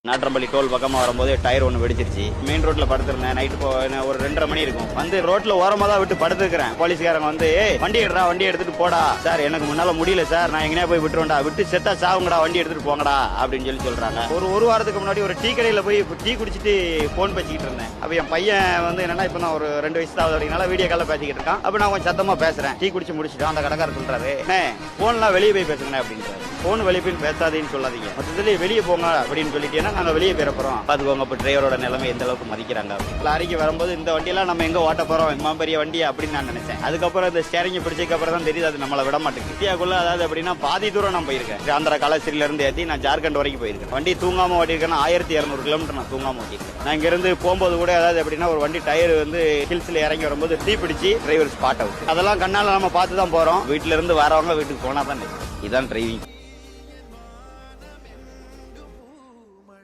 நாட்ரம்பள்ளி toll பக்கமா வரும்போது tyre ஒன்று வெடிச்சிருச்சு. மெயின் ரோட்ல படுத்திருந்தேன். நைட்டு ஒரு 2:30 மணி இருக்கும். வந்து ரோட்ல ஓரமா தான் விட்டு படுத்துக்கிறேன். போலீஸ்காரங்க வந்து வண்டி எடுறா, வண்டி எடுத்துட்டு போடா. சார் எனக்கு முன்னால முடியல சார், நான் எங்கேயா போய் விட்டுருவேன்டா, விட்டு செத்தா சாவுங்கடா, வண்டி எடுத்துட்டு போங்கடா அப்படின்னு சொல்றாங்க. ஒரு வாரத்துக்கு முன்னாடி ஒரு டீ கடையில போய் டீ குடிச்சிட்டு போன் பேசிக்கிட்டு இருந்தேன். அப்ப என் பையன் வந்து என்னன்னா இப்ப நான் ஒரு 2 வயசு தான் அப்படினால வீடியோ கால்ல பேசிக்கிட்டு இருக்கான். அப்ப நான் கொஞ்சம் சத்தமா பேசுறேன். டீ குடிச்சு முடிச்சுட்டு அந்த கடைக்காரர் சொல்றாரு, போன்லாம் வெளியே போய் பேசுங்க அப்படின்றாரு. போன் வெளியே போய் பேசாதேன்னு சொல்லாதீங்க, மொத்தத்துல வெளியே போங்க அப்படின்னு சொல்லிட்டேன்னா நாங்க வெளியே போயிட போறோம். பாத்துக்கோங்க இப்ப டிரைவரோட நிலைமை எந்த அளவுக்கு மதிக்கிறாங்க. லாரிக்கு வரும்போது இந்த வண்டியெல்லாம் நம்ம எங்க ஓட்ட போறோம், இம்மா பெரிய வண்டி அப்படின்னு நான் நினைச்சேன். அதுக்கப்புறம் இந்த ஸ்டேரிங் பிடிச்சதுக்கு அப்புறம் தான் தெரியுது அது நம்மளை விட மாட்டேங்குது. இந்தியாக்குள்ள அதாவது அப்படின்னா பாதி தூரம் நான் போயிருக்கேன். ஆந்திரா கலாசிரியில இருந்து ஏற்றி நான் ஜார்க்கண்ட் வரைக்கும் போயிருக்கேன். வண்டி தூங்காம ஓட்டிருக்கேன். 1200 கிலோமீட்டர் நான் தூங்காம ஓட்டிருக்கேன். நான் இங்க இருந்து போகும்போது கூட அதாவது அப்படின்னா ஒரு வண்டி டயர் வந்து ஹில்ஸ்ல இறங்கி வரும்போது தீ பிடிச்சி டிரைவர் ஸ்பாட் அவுட். அதெல்லாம் கண்ணால நம்ம பார்த்து தான் போறோம். வீட்டுல இருந்து வரவங்க வீட்டுக்கு போனா தான் இதான் டிரைவிங்.